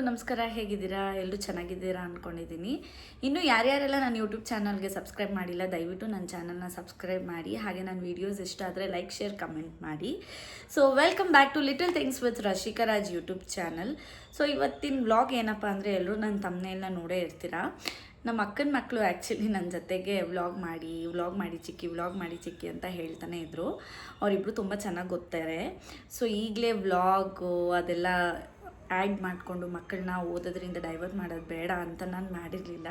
ನಮಸ್ಕಾರ, ಹೇಗಿದ್ದೀರಾ? ಎಲ್ಲರೂ ಚೆನ್ನಾಗಿದ್ದೀರಾ ಅಂದ್ಕೊಂಡಿದ್ದೀನಿ. ಇನ್ನು ಯಾರ್ಯಾರೆಲ್ಲ ನನ್ನ ಯೂಟ್ಯೂಬ್ ಚಾನಲ್ಗೆ ಸಬ್ಸ್ಕ್ರೈಬ್ ಮಾಡಿಲ್ಲ, ದಯವಿಟ್ಟು ನನ್ನ ಚಾನಲ್ನ ಸಬ್ಸ್ಕ್ರೈಬ್ ಮಾಡಿ. ಹಾಗೆ ನನ್ನ ವೀಡಿಯೋಸ್ ಇಷ್ಟ ಆದರೆ ಲೈಕ್, ಶೇರ್, ಕಮೆಂಟ್ ಮಾಡಿ. So welcome back to little things with Rashika Raj YouTube channel. So ಇವತ್ತಿನ ವ್ಲಾಗ್ ಏನಪ್ಪ ಅಂದರೆ, ಎಲ್ಲರೂ ನನ್ನ ಥಂಬ್ನೇಲ್ನ ನೋಡೇ ಇರ್ತೀರಾ. ನಮ್ಮ ಅಕ್ಕನ ಮಕ್ಕಳು ಆ್ಯಕ್ಚುಲಿ ನನ್ನ ಜೊತೆಗೆ ವ್ಲಾಗ್ ಮಾಡಿ ಚಿಕ್ಕಿ ಅಂತ ಹೇಳ್ತಾನೆ ಇದ್ದರು. ಅವರಿಬ್ಬರು ತುಂಬ ಚೆನ್ನಾಗಿ ಗೊತ್ತಾರೆ. ಸೊ ಈಗಲೇ ವ್ಲಾಗು ಅದೆಲ್ಲ ಆ್ಯಡ್ ಮಾಡಿಕೊಂಡು ಮಕ್ಕಳನ್ನ ಓದೋದ್ರಿಂದ ಡೈವರ್ಟ್ ಮಾಡೋದು ಬೇಡ ಅಂತ ನಾನು ಮಾಡಿರಲಿಲ್ಲ.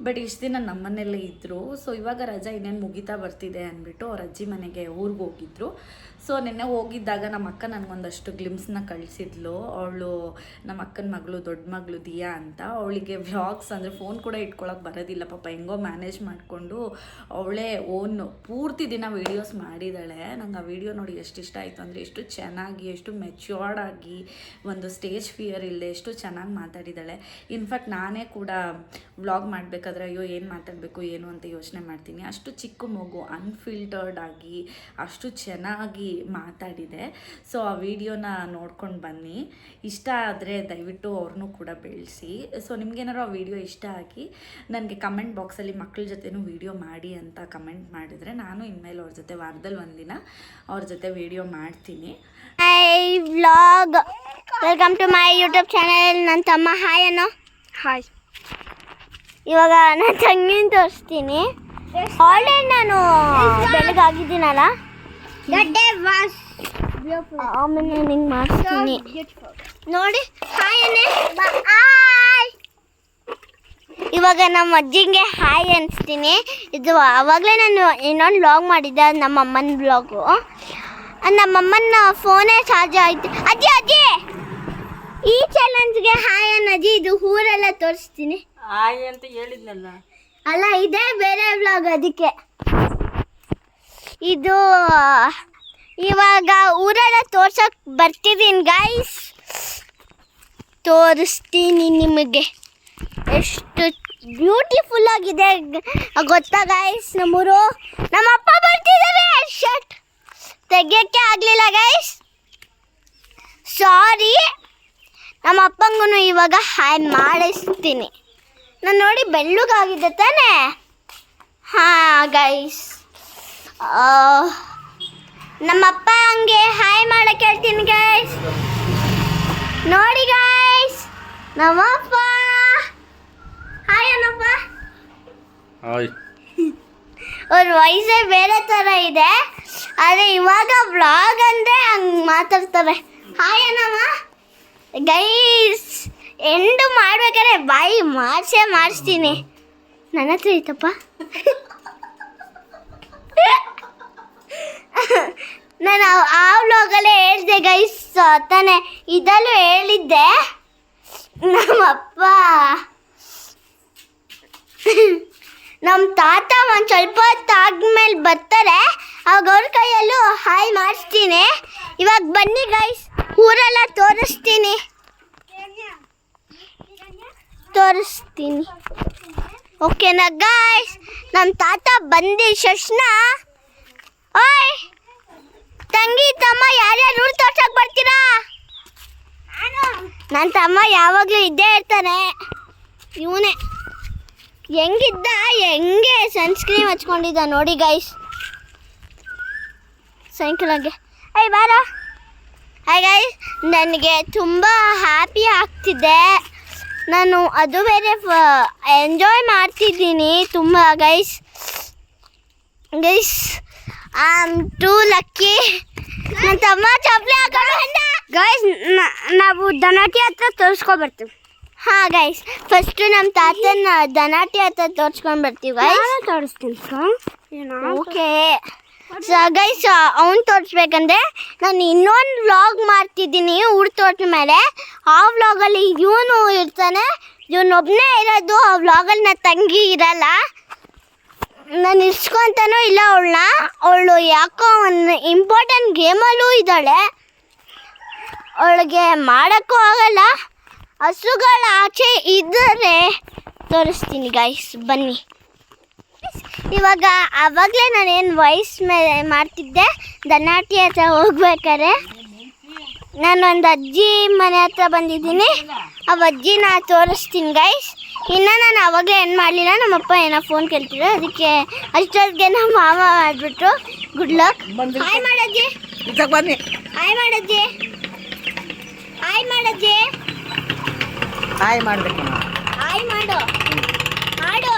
ಬಟ್ ಇಷ್ಟು ದಿನ ನಮ್ಮನೆಯಲ್ಲೇ ಇದ್ದರು. ಸೊ ಇವಾಗ ರಜಾ ಇನ್ನೇನು ಮುಗಿತಾ ಬರ್ತಿದೆ ಅಂದ್ಬಿಟ್ಟು ಅವ್ರ ಅಜ್ಜಿ ಮನೆಗೆ ಊರಿಗೆ ಹೋಗಿದ್ರು. ಸೊ ನಿನ್ನೆ ಹೋಗಿದ್ದಾಗ ನಮ್ಮ ಅಕ್ಕ ನನಗೊಂದಷ್ಟು ಗ್ಲಿಮ್ಸ್ನ ಕಳಿಸಿದ್ಲು. ಅವಳು ನಮ್ಮ ಅಕ್ಕನ ಮಗಳು, ದೊಡ್ಡ ಮಗಳು ದಿಯಾ ಅಂತ. ಅವಳಿಗೆ ವ್ಲಾಗ್ಸ್ ಅಂದರೆ ಫೋನ್ ಕೂಡ ಇಟ್ಕೊಳ್ಳೋಕೆ ಬರೋದಿಲ್ಲ. ಪಾಪ ಹೆಂಗೋ ಮ್ಯಾನೇಜ್ ಮಾಡಿಕೊಂಡು ಅವಳೇ ಪೂರ್ತಿ ದಿನ ವೀಡಿಯೋಸ್ ಮಾಡಿದ್ದಾಳೆ. ನಂಗೆ ಆ ವಿಡಿಯೋ ನೋಡಿ ಎಷ್ಟು ಇಷ್ಟ ಆಯಿತು ಅಂದರೆ, ಎಷ್ಟು ಚೆನ್ನಾಗಿ, ಎಷ್ಟು ಮೆಚ್ಯೂರ್ಡ್ ಆಗಿ, ಒಂದು ಸ್ಟೇಜ್ ಫಿಯರ್ ಇಲ್ಲದೆ ಎಷ್ಟು ಚೆನ್ನಾಗಿ ಮಾತಾಡಿದ್ದಾಳೆ. ಇನ್ಫ್ಯಾಕ್ಟ್ ನಾನೇ ಕೂಡ ವ್ಲಾಗ್ ಮಾಡಬೇಕಾದ್ರೆ ಅಯ್ಯೋ ಏನು ಮಾತಾಡಬೇಕು ಏನು ಅಂತ ಯೋಚನೆ ಮಾಡ್ತೀನಿ. ಅಷ್ಟು ಚಿಕ್ಕ ಮಗು ಅನ್ಫಿಲ್ಟರ್ಡ್ ಆಗಿ ಅಷ್ಟು ಚೆನ್ನಾಗಿ ಮಾತಾಡಿದೆ. ಸೊ ಆ ವಿಡಿಯೋನ ನೋಡ್ಕೊಂಡು ಬನ್ನಿ. ಇಷ್ಟ ಆದರೆ ದಯವಿಟ್ಟು ಅವ್ರನ್ನೂ ಕೂಡ ಬೆಳೆಸಿ. ಸೊ ನಿಮ್ಗೇನಾರು ಆ ವಿಡಿಯೋ ಇಷ್ಟ ಆಗಿ ನನಗೆ ಕಮೆಂಟ್ ಬಾಕ್ಸಲ್ಲಿ ಮಕ್ಕಳ ಜೊತೆನೂ ವಿಡಿಯೋ ಮಾಡಿ ಅಂತ ಕಮೆಂಟ್ ಮಾಡಿದರೆ, ನಾನು ಇನ್ಮೇಲೆ ಅವ್ರ ಜೊತೆ ವಾರದಲ್ಲಿ ಒಂದಿನ ಅವ್ರ ಜೊತೆ ವಿಡಿಯೋ ಮಾಡ್ತೀನಿ. Hi vlog, welcome to my YouTube channel. ನನ್ನ ತಮ್ಮ ಹಾಯ್ ಅನ್ನೋ. ಹಾಯ್. ಇವಾಗ ನಾನು ತಂಗಿನ ತೋರಿಸ್ತೀನಿ. ಆಲ್ರೆಡಿ ನಾನು ಬೆಳಗಾಗಿದ್ದೀನಲ್ಲ, ಆಮೇಲೆ ನಿಂಗೆ ಮಾಡಿಸ್ತೀನಿ ನೋಡಿ. ಹಾಯ್ ಅನ್ನೇ. ಹಾಯ್. ಇವಾಗ ನಮ್ಮ ಅಜ್ಜಿಗೆ ಹಾಯ್ ಅನಿಸ್ತೀನಿ. ಇದು ಆವಾಗಲೇ ನಾನು ಇನ್ನೊಂದು ವ್ಲಾಗ್ ಮಾಡಿದ್ದೆ, ನಮ್ಮ ಅಮ್ಮನ ವ್ಲಾಗು. ನಮ್ಮಮ್ಮನ ಫೋನೇ ಚಾರ್ಜ್ ಆಯ್ತು. ಅಜ್ಜಿ ಈ ಚಾಲೆಂಜ್ಗೆ ಹಾಯ್ ಅಜ್ಜಿ. ಇದು ಊರೆಲ್ಲ ತೋರಿಸ್ತೀನಿ. ಹಾಯ್ ಅಂತ ಹೇಳಿದ್ನಲ್ಲ. ಅಲ್ಲ, ಇದೇ ಬೇರೆ ವ್ಲಾಗ್, ಅದಕ್ಕೆ ಇದು ಇವಾಗ ಊರೆಲ್ಲ ತೋರ್ಸೋಕೆ ಬರ್ತಿದ್ದೀನಿ ಗೈಸ್. ತೋರಿಸ್ತೀನಿ ನಿಮಗೆ. ಎಷ್ಟು ಬ್ಯೂಟಿಫುಲ್ ಆಗಿದೆ ಗೊತ್ತಾ ಗೈಸ್ ನಮ್ಮೂರು. ನಮ್ಮ ಅಪ್ಪ ಬರ್ತಿದ್ದಾರೆ. ಶರ್ಟ್ ತೆಗಿಯೋಕ್ಕೆ ಆಗಲಿಲ್ಲ ಗೈಸ್, ಸಾರಿ. ನಮ್ಮ ಅಪ್ಪಂಗೂ ಇವಾಗ ಹಾಯ್ ಮಾಡಿಸ್ತೀನಿ. ನಾನು ನೋಡಿ ಬೆಳ್ಳಗಾಗಿದೆ ತಾನೇ. ಹಾಂ ಗೈಸ್, ನಮ್ಮಪ್ಪ ಹಂಗೆ ಹಾಯ್ ಮಾಡೋಕ್ಕೆ ಹೇಳ್ತೀನಿ ಗೈಸ್. ನೋಡಿ ಗೈಸ್, ನಮ್ಮಪ್ಪ ಹಾಯ್ ಅನ್ನಪ್ಪ. ಹಾಯ್. ಅವ್ರ ವಯಸ್ಸೇ ಬೇರೆ ಥರ ಇದೆ, ಆದರೆ ಇವಾಗ ವ್ಲಾಗ್ ಅಂದರೆ ಹಂಗೆ ಮಾತಾಡ್ತಾರೆ. ಹಾಯ್ ಅನ್ನಮ್ಮ. ಗೈಸ್, ಎಂಡು ಮಾಡ್ಬೇಕಾದ್ರೆ ಬಾಯಿ ಮಾಡಿಸ್ತೀನಿ. ನನ್ನ ಹತ್ರ ಐತಪ್ಪ. ನಾನು ಆ ವ್ಲಾಗಲ್ಲೇ ಹೇಳಿದೆ ಗೈಸ್ ತಾನೆ, ಇದಲ್ಲೂ ಹೇಳಿದ್ದೆ. ನಮ್ಮಪ್ಪ ನಮ್ಮ ತಾತ ಒಂದು ಸ್ವಲ್ಪ ಹೊತ್ತು ಆದ್ಮೇಲೆ ಬರ್ತಾರೆ, ಅವಾಗ ಅವ್ರ ಕೈಯಲ್ಲೂ ಹಾಯ್ ಮಾಡಿಸ್ತೀನಿ. ಇವಾಗ ಬನ್ನಿ ಗೈಸ್, ಊರೆಲ್ಲ ತೋರಿಸ್ತೀನಿ. ಓಕೆನಾ ಗೈಸ್? ನಮ್ಮ ತಾತ ಬಂದು ಶಶ್ನ, ಓಯ್ ತಂಗಿ ತಮ್ಮ ಯಾರ್ಯಾರು ಊರು ತೋರ್ಸಕ್ಕೆ ಬರ್ತೀರಾ? ನನ್ನ ತಮ್ಮ ಯಾವಾಗಲೂ ಇದ್ದೇ ಇರ್ತಾನೆ. ಇವನೇ ಹೆಂಗೆ ಸನ್ಸ್ಕ್ರೀನ್ ಹಚ್ಕೊಂಡಿದ್ದ ನೋಡಿ ಗೈಸ್. ಸಾಯಂಕಾಲಗೆ ಐ ಬಾರ. ಹಾಯ್ ಗೈಸ್, ನನಗೆ ತುಂಬ ಹ್ಯಾಪಿ ಆಗ್ತಿದೆ. ನಾನು ಅದು ಬೇರೆ ಎಂಜಾಯ್ ಮಾಡ್ತಿದ್ದೀನಿ ತುಂಬ guys. I am two lucky. ನನ್ನ ತಮ್ಮ ಚಪ್ಪಲಿ ಹಾಕೊಂಡು ಗೈಸ್ ನಾವು ದನಾಟಿ ಹತ್ರ ತೋರಿಸ್ಕೊಬರ್ತೀವಿ. ಹಾಂ ಗೈಸ್, ಫಸ್ಟು ನಮ್ಮ ತಾತನ ದನಾಟಿ ಹತ್ರ ತೋರಿಸ್ಕೊಂಡು ಬರ್ತೀವಿ ಗೈಸ್. ತೋರಿಸ್ತೀನಿ. ಓಕೆ ಗೈಸ್, ಅವ್ನು ತೋರಿಸ್ಬೇಕಂದ್ರೆ ನಾನು ಇನ್ನೊಂದು ವ್ಲಾಗ್ ಮಾಡ್ತಿದ್ದೀನಿ ಊರು ತೋರಿದ ಮೇಲೆ. ಆ ವ್ಲಾಗಲ್ಲಿ ಇವನು ಇರ್ತಾನೆ, ಇವನೊಬ್ಬನೇ ಇರೋದು. ಆ ವ್ಲಾಗಲ್ಲಿ ನನ್ನ ತಂಗಿ ಇರಲ್ಲ. ನಾನು ಇಸ್ಕೊತಾನೂ ಇಲ್ಲ ಅವಳನ್ನ. ಅವಳು ಯಾಕೋ ಒಂದು ಇಂಪಾರ್ಟೆಂಟ್ ಗೇಮಲ್ಲೂ ಇದ್ದಾಳೆ, ಅವಳಿಗೆ ಮಾಡೋಕ್ಕೂ ಆಗಲ್ಲ. ಹಸುಗಳ ಆಚೆ ಇದ್ದರೆ ತೋರಿಸ್ತೀನಿ ಗೈಸ್, ಬನ್ನಿ. ಇವಾಗ ಆವಾಗಲೇ ನಾನೇನು ವಾಯ್ಸ್ ಮಾಡ್ತಿದ್ದೆ, ದನಾಟಿ ಹತ್ರ ಹೋಗ್ಬೇಕಾರೆ ನಾನೊಂದು ಅಜ್ಜಿ ಮನೆ ಹತ್ರ ಬಂದಿದ್ದೀನಿ. ಆ ಅಜ್ಜಿನ ತೋರಿಸ್ತೀನಿ ಗೈಸ್. ಇನ್ನು ನಾನು ಅವಾಗಲೇ ಏನು ಮಾಡಲಿಲ್ಲ, ನಮ್ಮಪ್ಪ ಏನೋ ಫೋನ್ ಕೇಳ್ತಿದ್ರು, ಅದಕ್ಕೆ ಅಷ್ಟೊತ್ತಿಗೆ ನಮ್ಮ ಮಾಮ ಮಾಡಿಬಿಟ್ರು. Good luck. ಹಾಯ್ ಮಾಡಜ್ಜಿ, ಬನ್ನಿ. ಹಾಯ್ ಮಾಡಜ್ಜಿ, ಹಾಯ್ ಮಾಡಜ್ಜಿ, ಹಾಯ್ ಮಾಡಬೇಕು. ಹಾಯ್ ಮಾಡು, ಮಾಡು.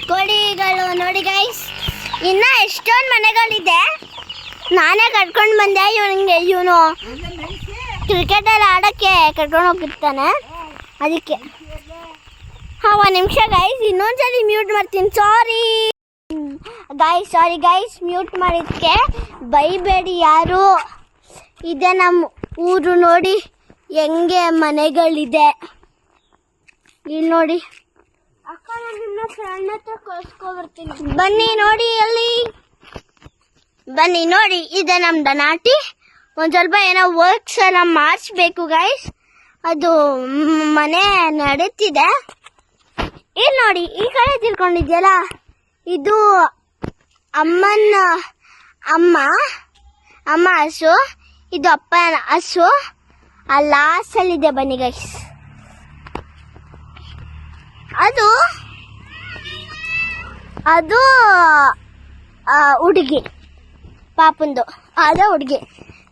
ಕೋಳಿಗಳು ನೋಡಿ ಗೈಸ್, ಇನ್ನು ಎಷ್ಟೊಂದು ಮನೆಗಳಿದೆ. ನಾನೇ ಕರ್ಕೊಂಡು ಬಂದೆ ಇವನು ಕ್ರಿಕೆಟಲ್ಲಿ ಆಡೋಕ್ಕೆ ಕರ್ಕೊಂಡು ಹೋಗಿರ್ತಾನೆ, ಅದಕ್ಕೆ. ಹಾಂ, ಒಂದು ನಿಮಿಷ ಗೈಸ್, ಇನ್ನೊಂದ್ಸಲಿ ಮ್ಯೂಟ್ ಮಾಡ್ತೀನಿ. ಸಾರಿ ಗೈಸ್, ಮ್ಯೂಟ್ ಮಾಡಿದ್ದಕ್ಕೆ ಬೈಬೇಡಿ ಯಾರು. ಇದೆ ನಮ್ಮ ಊರು ನೋಡಿ ಹೆಂಗೆ ಮನೆಗಳಿದೆ. ಇಲ್ಲಿ ನೋಡಿ ಅಕ್ಕ, ನಾನು ನಿಮ್ಮ ಫ್ರೆಂಡ್ ಹತ್ರ ಕಳ್ಸ್ಕೊಬರ್ತೀನಿ. ಬನ್ನಿ ನೋಡಿ, ಅಲ್ಲಿ ಬನ್ನಿ ನೋಡಿ, ಇದೆ ನಮ್ದು ನಾಟಿ. ಒಂದು ಸ್ವಲ್ಪ ಏನೋ ವರ್ಕ್ಸ್ ಎಲ್ಲ ಮಾಡಿಸ್ಬೇಕು ಗೈಸ್, ಅದು ಮನೆ ನಡೀತಿದೆ. ಇಲ್ಲಿ ನೋಡಿ, ಈ ಕಡೆ ತಿಳ್ಕೊಂಡಿದ್ಯಲ್ಲ, ಇದು ಅಮ್ಮ ಹಸು, ಇದು ಅಪ್ಪನ ಹಸು. ಆ ಲಾಸ್ಟಲ್ಲಿದೆ, ಬನ್ನಿ ಗೈಸ್. ಅದು ಹುಡುಗಿ, ಪಾಪಂದು ಅದ ಹುಡುಗಿ.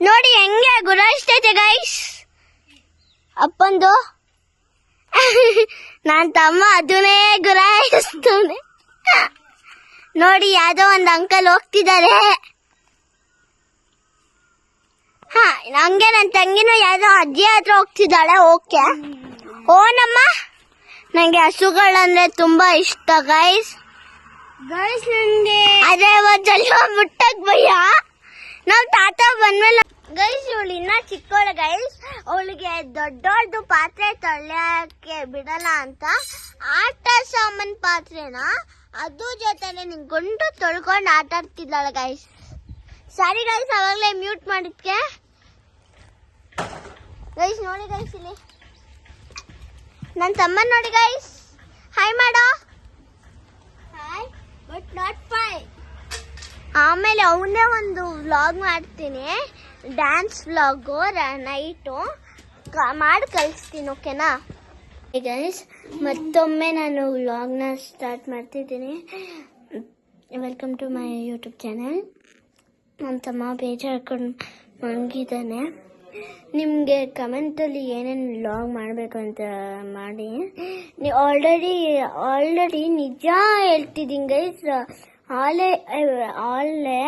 ನೋಡಿ ಹೆಂಗೆ ಗುರಾಯಿಸ್ತೈತೆ ಗೈಸ್ ಅಪ್ಪಂದು. ನನ್ನ ತಮ್ಮ ಅದನ್ನೇ ಗುರಾಯಿಸ್ತಾನೆ ನೋಡಿ. ಯಾವುದೋ ಒಂದು ಅಂಕಲ್ ಹೋಗ್ತಿದ್ದಾರೆ. ಹಾ, ಹಂಗೆ ನನ್ನ ತಂಗಿನೂ ಯಾವುದೋ ಅಜ್ಜಿ ಹತ್ರ ಹೋಗ್ತಿದ್ದಾಳೆ. ಓಕೆ. ನಮ್ಮ ನನಗೆ ಹಸುಗಳಂದ್ರೆ ತುಂಬಾ ಇಷ್ಟ ಗೈಸ್. ನನಗೆ ಅದೇ ಸ್ವಲ್ಪ ಮುಟ್ಟಕ್ ಭಯ. ನಾವು ತಾತ ಬಂದ್ಮೇಲೆ ಗೈಸ್, ಇವಳು ಇನ್ನ ಚಿಕ್ಕವಳು ಗೈಸ್, ಅವಳಿಗೆ ದೊಡ್ಡದು ಪಾತ್ರೆ ತೊಳೆಯಕ್ಕೆ ಬಿಡಲ್ಲ ಅಂತ ಆಟ ಸಾಮಾನ್ ಪಾತ್ರೆನ ಅದು ಜೊತೆಲೆ ನಿಂತ್ಕೊಂಡು ತೊಳ್ಕೊಂಡು ಆಟ ಆಡ್ತಿದ್ದಾಳೆ ಗೈಸ್. ಸಾರಿ ಗೈಸ್, ಅವಾಗಲೇ ಮ್ಯೂಟ್ ಮಾಡಿದ್ಕೆ ಗೈಸ್. ನೋಡಿ ಗೈಸ್, ಇಲ್ಲಿ ನನ್ನ ತಮ್ಮ ನೋಡಿ ಗೈಸ್, ಹಾಯ್ ಮಾಡೋ. ಹಾಯ್, ಬಟ್ ನಾಟ್ ಫೈ. ಆಮೇಲೆ ಅವನ್ನೇ ಒಂದು ವ್ಲಾಗ್ ಮಾಡ್ತೀನಿ, ಡ್ಯಾನ್ಸ್ ವ್ಲಾಗು, ನೈಟು ಮಾಡಿ ಕಳಿಸ್ತೀನಿ. ಓಕೆನಾ ಗೈಸ್? ಮತ್ತೊಮ್ಮೆ ನಾನು ವ್ಲಾಗ್ನ ಸ್ಟಾರ್ಟ್ ಮಾಡ್ತಿದ್ದೀನಿ. Welcome to my YouTube channel. ನನ್ನ ತಮ್ಮ ಬೇಜಾರ್ಕೊಂಡು ಮಲಗಿದ್ದಾನೆ. ನಿಮಗೆ ಕಮೆಂಟಲ್ಲಿ ಏನೇನು ವ್ಲಾಗ್ ಮಾಡಬೇಕು ಅಂತ ಮಾಡಿ. ನೀವು ಆಲ್ರೆಡಿ ನಿಜ ಹೇಳ್ತಿದ್ದೀನಿ ಗೈಸ್. ಆಲ್ರೆ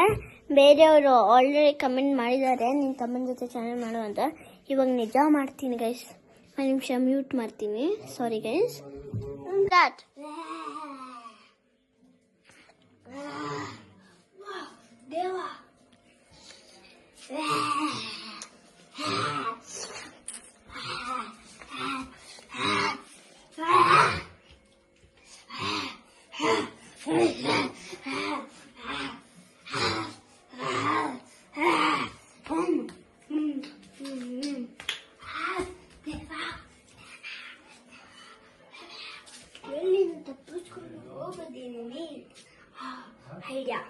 ಬೇರೆಯವರು ಆಲ್ರೆಡಿ ಕಮೆಂಟ್ ಮಾಡಿದ್ದಾರೆ, ನಿನ್ನ ತಮ್ಮನ ಜೊತೆ ಚಾನಲ್ ಮಾಡು ಅಂತ. ಇವಾಗ ನಿಜ ಮಾಡ್ತೀನಿ ಗೈಸ್. ಒಂದು ನಿಮಿಷ ಮ್ಯೂಟ್ ಮಾಡ್ತೀನಿ. Sorry guys. ತಪ್ಪಿಸ್ಕೊಂಡು ಹೋಗೋದೇನೆ ಐಡಿಯಾ.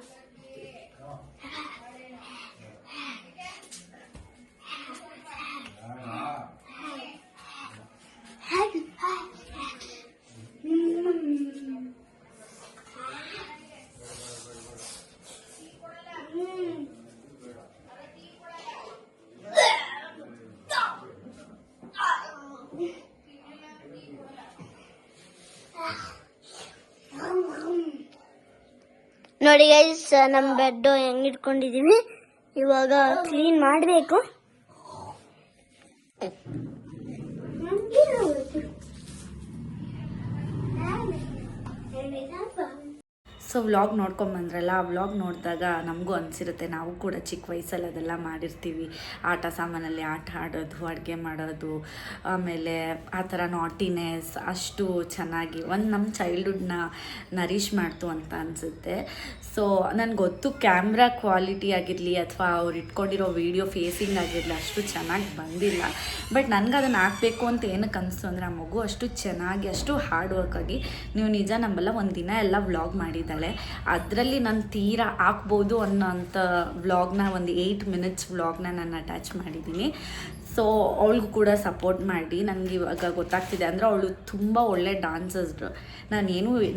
ನೋಡಿ ಗೈಸ್, ನಮ್ಮ ಬೆಡ್ ಹೆಂಗ್ ಇಟ್ಕೊಂಡಿದೀವಿ. ಇವಾಗ ಕ್ಲೀನ್ ಮಾಡಬೇಕು. ಸೊ ವ್ಲಾಗ್ ನೋಡ್ಕೊಂಬಂದ್ರಲ್ಲ, ಆ ವ್ಲಾಗ್ ನೋಡಿದಾಗ ನಮಗೂ ಅನಿಸಿರುತ್ತೆ, ನಾವು ಕೂಡ ಚಿಕ್ಕ ವಯಸ್ಸಲ್ಲಿ ಅದೆಲ್ಲ ಮಾಡಿರ್ತೀವಿ. ಆಟ ಸಾಮಾನಲ್ಲಿ ಆಟ ಆಡೋದು, ಅಡುಗೆ ಮಾಡೋದು, ಆಮೇಲೆ ಆ ಥರ ನಾಟಿನೆಸ್ ಅಷ್ಟು ಚೆನ್ನಾಗಿ ನಮ್ಮ ಚೈಲ್ಡ್ಹುಡ್ನ ನರಿಷ್ ಮಾಡ್ತು ಅಂತ ಅನಿಸುತ್ತೆ. ಸೊ ನನಗೆ ಗೊತ್ತು ಕ್ಯಾಮ್ರಾ ಕ್ವಾಲಿಟಿ ಆಗಿರಲಿ ಅಥವಾ ಅವ್ರು ಇಟ್ಕೊಂಡಿರೋ ವೀಡಿಯೋ ಫೇಸಿಂಗ್ ಆಗಿರಲಿ ಅಷ್ಟು ಚೆನ್ನಾಗಿ ಬಂದಿಲ್ಲ. ಬಟ್ ನನಗೆ ಅದನ್ನು ಹಾಕಬೇಕು ಅಂತ ಏನಕ್ಕೆ ಅನಿಸ್ತು ಅಂದರೆ, ಆ ಮಗು ಅಷ್ಟು ಚೆನ್ನಾಗಿ, ಅಷ್ಟು ಹಾರ್ಡ್ ವರ್ಕ್ ಆಗಿ, ನೀವು ನಿಜ ನಂಬಲ್ಲ, ಒಂದು ದಿನ ಎಲ್ಲ ವ್ಲಾಗ್ ಮಾಡಿದ್ದಾಳೆ. ಮಾಡಿದ್ದಾಳೆ. ಅದರಲ್ಲಿ ನಾನು ತೀರಾ ಹಾಕ್ಬೋದು ಅನ್ನೋಂಥ ವ್ಲಾಗ್ನ ಒಂದು 8 ಮಿನಿಟ್ಸ್ ವ್ಲಾಗ್ನ ನಾನು ಅಟ್ಯಾಚ್ ಮಾಡಿದ್ದೀನಿ. ಸೊ ಅವಳಿಗೂ ಕೂಡ ಸಪೋರ್ಟ್ ಮಾಡಿ. ನನಗೆ ಇವಾಗ ಗೊತ್ತಾಗ್ತಿದೆ ಅಂದರೆ ಅವಳು ತುಂಬ ಒಳ್ಳೆ ಡಾನ್ಸರ್ಸ್.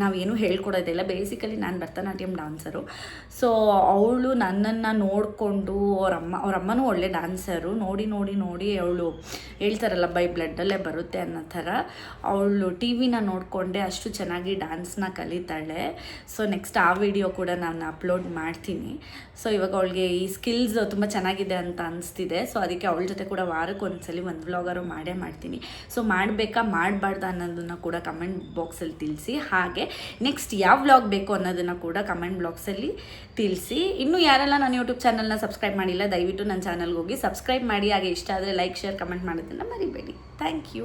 ನಾವೇನು ಹೇಳ್ಕೊಡೋದಿಲ್ಲ, ಬೇಸಿಕಲಿ ನಾನು ಭರತನಾಟ್ಯಂ ಡಾನ್ಸರು. ಸೊ ಅವಳು ನನ್ನನ್ನು ನೋಡಿಕೊಂಡು ಅವರಮ್ಮನೂ ಒಳ್ಳೆ ಡ್ಯಾನ್ಸರು. ನೋಡಿ ನೋಡಿ ನೋಡಿ ಅವಳು ಹೇಳ್ತಾರಲ್ಲ ಬೈ ಬ್ಲಡ್ಡಲ್ಲೇ ಬರುತ್ತೆ ಅನ್ನೋ ಥರ ಅವಳು ಟಿ ವಿನ ನೋಡಿಕೊಂಡೆ ಅಷ್ಟು ಚೆನ್ನಾಗಿ ಡ್ಯಾನ್ಸ್ನ ಕಲಿತಾಳೆ. ಸೊ ನೆಕ್ಸ್ಟ್ ಆ ವಿಡಿಯೋ ಕೂಡ ನಾನು ಅಪ್ಲೋಡ್ ಮಾಡ್ತೀನಿ. ಸೊ ಇವಾಗ ಅವಳಿಗೆ ಈ ಸ್ಕಿಲ್ಸ್ ತುಂಬ ಚೆನ್ನಾಗಿದೆ ಅಂತ ಅನಿಸ್ತಿದೆ. ಸೊ ಅದಕ್ಕೆ ಅವಳ ಜೊತೆ ಕೂಡ ವಾರಕ್ಕೊಂದ್ಸಲಿ ಒಂದು ವ್ಲಾಗರು ಮಾಡ್ತೀನಿ. ಸೊ ಮಾಡಬೇಕಾ ಮಾಡಬಾರ್ದು ಅನ್ನೋದನ್ನು ಕೂಡ ಕಮೆಂಟ್ ಬಾಕ್ಸಲ್ಲಿ ತಿಳಿಸಿ. ಹಾಗೆ ನೆಕ್ಸ್ಟ್ ಯಾವ ವ್ಲಾಗ್ ಬೇಕು ಅನ್ನೋದನ್ನು ಕೂಡ ಕಮೆಂಟ್ ಬಾಕ್ಸಲ್ಲಿ ತಿಳಿಸಿ. ಇನ್ನೂ ಯಾರೆಲ್ಲ ನನ್ನ ಯೂಟ್ಯೂಬ್ ಚಾನಲ್ನ ಸಬ್ಸ್ಕ್ರೈಬ್ ಮಾಡಿಲ್ಲ, ದಯವಿಟ್ಟು ನನ್ನ ಚಾನಲ್ಗೆ ಹೋಗಿ ಸಬ್ಸ್ಕ್ರೈಬ್ ಮಾಡಿ. ಹಾಗೆ ಇಷ್ಟ ಆದರೆ ಲೈಕ್, ಶೇರ್, ಕಮೆಂಟ್ ಮಾಡೋದನ್ನು ಮರಿಬೇಡಿ. Thank you.